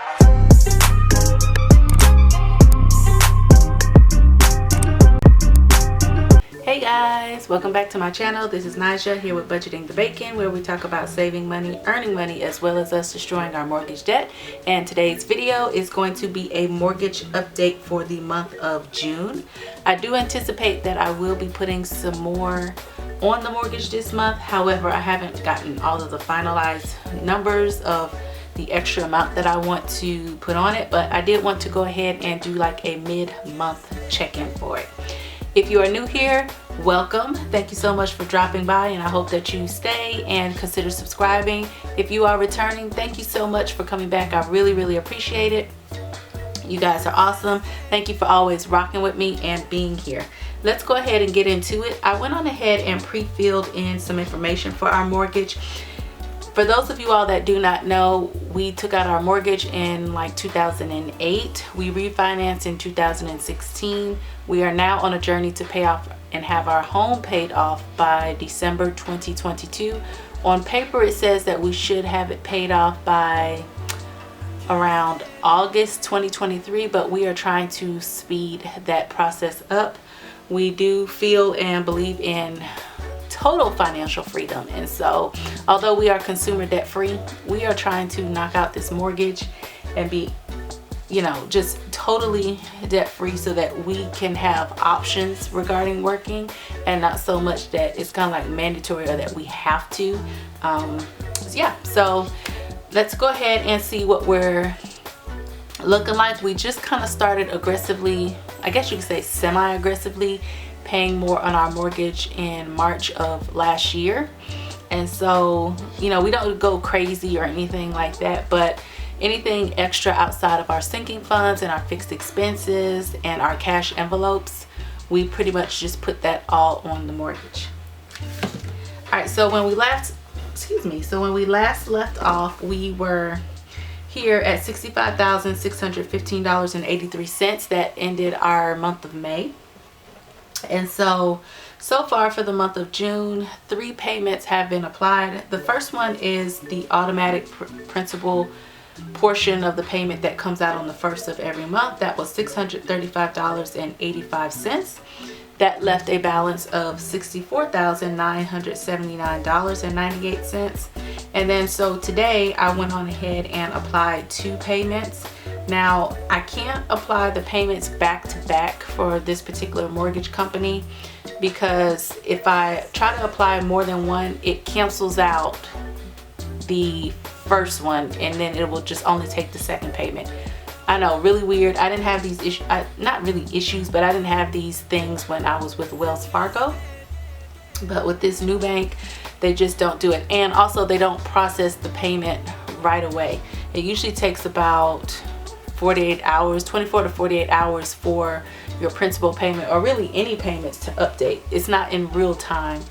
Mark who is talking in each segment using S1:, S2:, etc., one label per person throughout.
S1: Hey guys, welcome back to my channel. This is Naja here with Budgeting the Bacon, where we talk about saving money, earning money, as well as us destroying our mortgage debt. And today's video is going to be a mortgage update for the month of June. I do anticipate that I will be putting some more on the mortgage this month. However, I haven't gotten all of the finalized numbers of the extra amount that I want to put on it, but I did want to go ahead and do like a mid-month check-in for it. If you are new here, welcome. Thank you so much for dropping by, and I hope that you stay and consider subscribing. If you are returning, thank you so much for coming back. I really appreciate it. You guys are awesome. Thank you for always rocking with me and being here. Let's go ahead and get into it. I went on ahead and pre-filled in some information for our mortgage. For those of you all that do not know, we took out our mortgage in like 2008. We refinanced in 2016. We are now on a journey to pay off and have our home paid off by December 2022. On paper, it says that we should have it paid off by around August 2023, but we are trying to speed that process up. We do feel and believe in total financial freedom, and so although we are consumer debt free, we are trying to knock out this mortgage and be, you know, just totally debt free so that we can have options regarding working, and not so much that it's kind of like mandatory or that we have to. Yeah, so let's go ahead and see what we're looking like. We just kind of started aggressively, I guess you could say semi-aggressively, paying more on our mortgage in March of last year. And so, you know, we don't go crazy or anything like that, but anything extra outside of our sinking funds and our fixed expenses and our cash envelopes, we pretty much just put that all on the mortgage. All right, so when we last left off, we were here at $65,615.83. That ended our month of May. And so far for the month of June, 3 payments have been applied. The first one is the automatic principal portion of the payment that comes out on the first of every month. That was $635.85. That left a balance of $64,979.98. And then so today I went on ahead and applied 2 payments. Now, I can't apply the payments back to back for this particular mortgage company, because if I try to apply more than one, it cancels out the first one and then it will just only take the second payment. I know, really weird. I didn't have these issues, not really issues, but I didn't have these things when I was with Wells Fargo. But with this new bank, they just don't do it. And also they don't process the payment right away. It usually takes about 48 hours, 24 to 48 hours for your principal payment, or really any payments, to update. It's not in real time,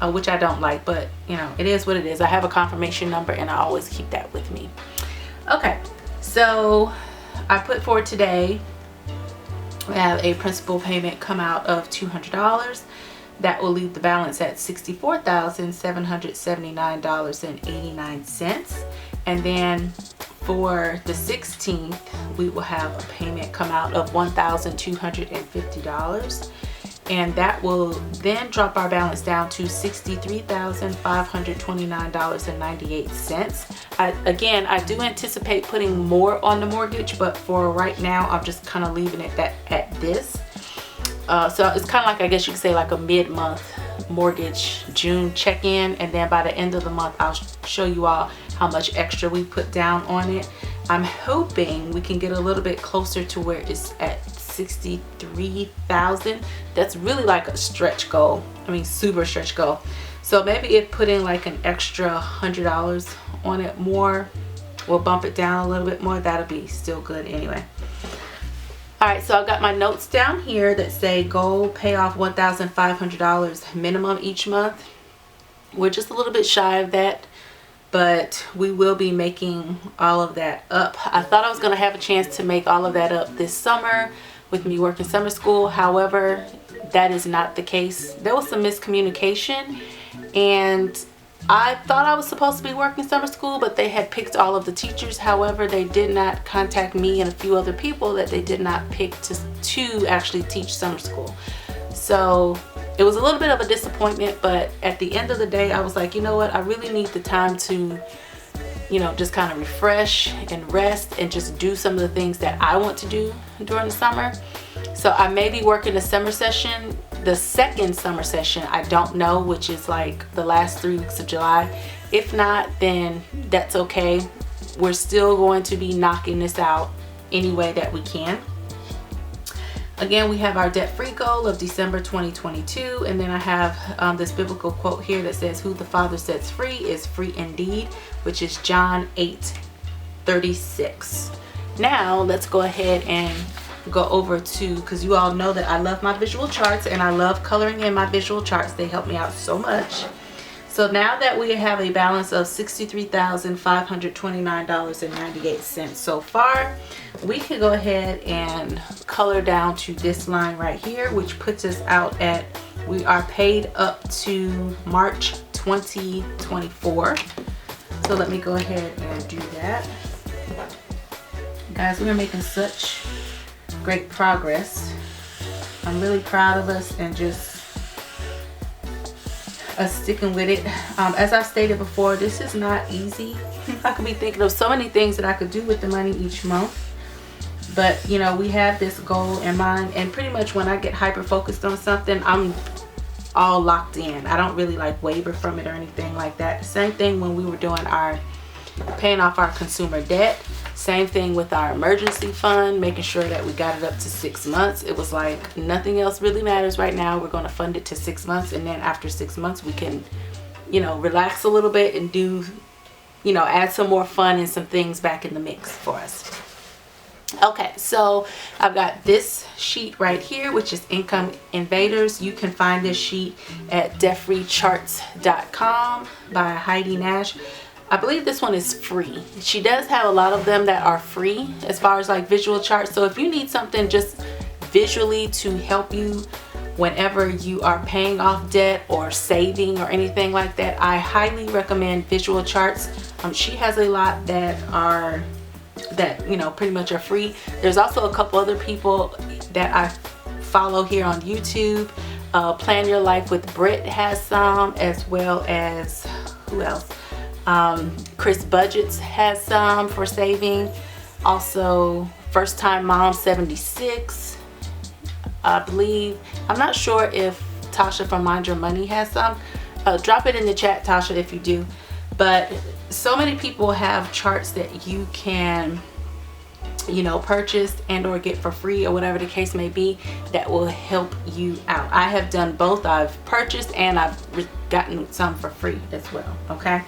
S1: which I don't like, but you know, it is what it is. I have a confirmation number and I always keep that with me. Okay, so I put for today, we have a principal payment come out of $200. That will leave the balance at $64,779.89. And then for the 16th, we will have a payment come out of $1,250. And that will then drop our balance down to $63,529.98. Again, I do anticipate putting more on the mortgage, but for right now, I'm just kind of leaving it at this. So it's kind of like, I guess you could say, like a mid-month mortgage June check-in, and then by the end of the month I'll show you all how much extra we put down on it. I'm hoping we can get a little bit closer to where it's at 63,000. That's really like a stretch goal. I mean, super stretch goal. So maybe if putting like an extra $100 on it more will bump it down a little bit more. That'll be still good anyway. Alright, so I've got my notes down here that say goal pay off $1,500 minimum each month. We're just a little bit shy of that, but we will be making all of that up. I thought I was going to have a chance to make all of that up this summer with me working summer school. However, that is not the case. There was some miscommunication, and I thought I was supposed to be working summer school, but they had picked all of the teachers. However, they did not contact me and a few other people that they did not pick to actually teach summer school. So it was a little bit of a disappointment, but at the end of the day, I was like, you know what? I really need the time to, you know, just kind of refresh and rest and just do some of the things that I want to do during the summer. So I may be working the summer session, the second summer session, I don't know, which is like the last 3 weeks of July. If not, then that's okay. We're still going to be knocking this out any way that we can. Again, we have our debt-free goal of December 2022, and then I have this biblical quote here that says, "Who the Father sets free is free indeed," which is John 8:36. Now, let's go ahead and go over to, because you all know that I love my visual charts and I love coloring in my visual charts. They help me out so much. So now that we have a balance of $63,529.98 so far, we can go ahead and color down to this line right here, which puts us out at, we are paid up to March 2024. So let me go ahead and do that. Guys, we are making such great progress. I'm really proud of us and just us sticking with it. As I stated before, this is not easy. I could be thinking of so many things that I could do with the money each month, but you know, we have this goal in mind, and pretty much when I get hyper focused on something, I'm all locked in. I don't really like waver from it or anything like that. Same thing when we were doing our paying off our consumer debt. Same thing with our emergency fund, making sure that we got it up to 6 months. It was like, nothing else really matters right now. We're going to fund it to 6 months, and then after 6 months we can, you know, relax a little bit and do, you know, add some more fun and some things back in the mix for us. Okay, so I've got this sheet right here, which is Income Invaders. You can find this sheet at debtfreecharts.com by Heidi Nash. I believe this one is free. She does have a lot of them that are free as far as like visual charts. So if you need something just visually to help you whenever you are paying off debt or saving or anything like that, I highly recommend visual charts. She has a lot that are, that, you know, pretty much are free. There's also a couple other people that I follow here on YouTube. Plan Your Life with Britt has some, as well as, who else? Chris Budgets has some for saving. Also, First Time Mom 76, I believe. I'm not sure if Tasha from Mind Your Money has some. Drop it in the chat, Tasha, if you do. But so many people have charts that you can, you know, purchase and or get for free or whatever the case may be that will help you out. I have done both. I've purchased and I've gotten some for free as well. Okay.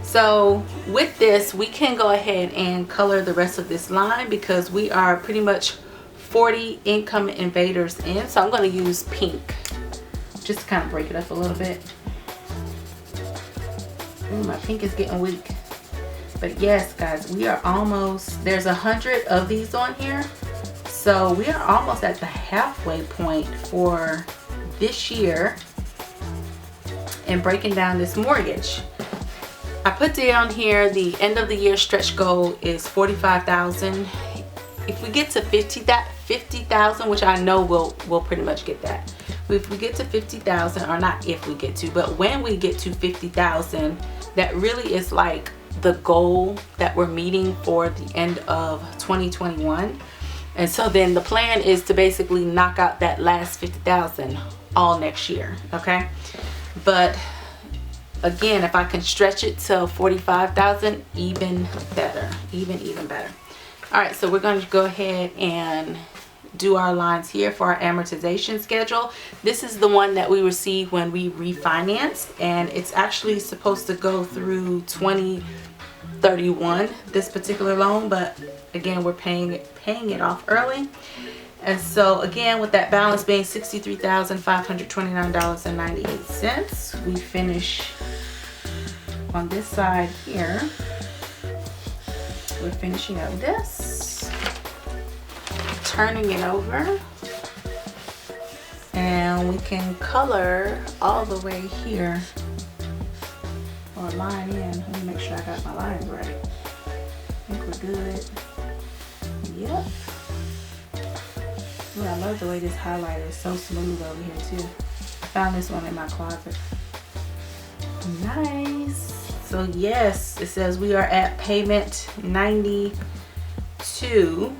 S1: So with this, we can go ahead and color the rest of this line because we are pretty much 40 income invaders in. So I'm going to use pink just to kind of break it up a little bit. Ooh, my pink is getting weak. But yes, guys, we are almost, there's 100 of these on here. So we are almost at the halfway point for this year and breaking down this mortgage. I put down here the end of the year stretch goal is $45,000. If we get to 50,000, which I know we'll pretty much get that. If we get to 50,000, or not if we get to, but when we get to 50,000, that really is like the goal that we're meeting for the end of 2021. And so then the plan is to basically knock out that last 50,000 all next year. Okay, but again, if I can stretch it to 45,000, even better, even better. All right, so we're going to go ahead and do our lines here for our amortization schedule. This is the one that we received when we refinanced, and it's actually supposed to go through 2031, this particular loan, but again, we're paying it off early. And so again, with that balance being $63,529.98, we finish on this side here. We're finishing up this, turning it over, and we can color all the way here or line in. Let me make sure I got my lines right. I think we're good. Yep. Ooh, I love the way this highlighter is so smooth over here too. I found this one in my closet. Nice. So yes, it says we are at payment 92.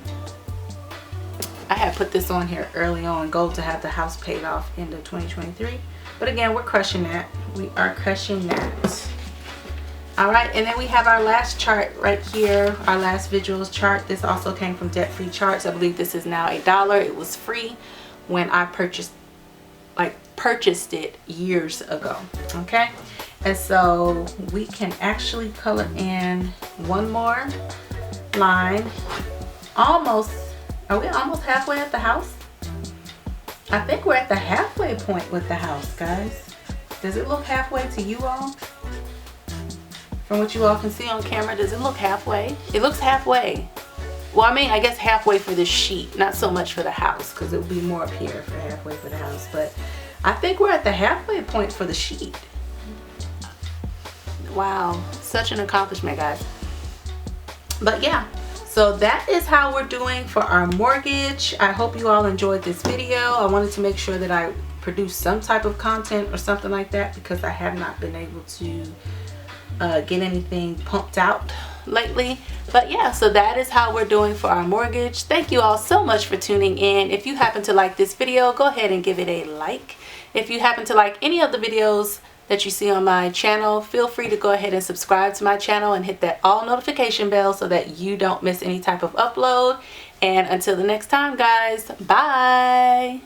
S1: I had put this on here early on, goal to have the house paid off into 2023. But again, we're crushing that. We are crushing that. All right, and then we have our last chart right here, our last visuals chart. This also came from Debt Free Charts. I believe this is now $1. It was free when I purchased it years ago. Okay, and so we can actually color in one more line. Almost. Are we almost halfway at the house? I think we're at the halfway point with the house, guys. Does it look halfway to you all? From what you all can see on camera, does it look halfway? It looks halfway. Well, I mean, I guess halfway for the sheet, not so much for the house, because it would be more up here for halfway for the house. But I think we're at the halfway point for the sheet. Wow, such an accomplishment, guys. But yeah. So that is how we're doing for our mortgage. I hope you all enjoyed this video. I wanted to make sure that I produce some type of content or something like that because I have not been able to get anything pumped out lately. But yeah, so that is how we're doing for our mortgage. Thank you all so much for tuning in. If you happen to like this video, go ahead and give it a like. If you happen to like any of the videos that you see on my channel, feel free to go ahead and subscribe to my channel and hit that all notification bell so that you don't miss any type of upload. And until the next time, guys, bye.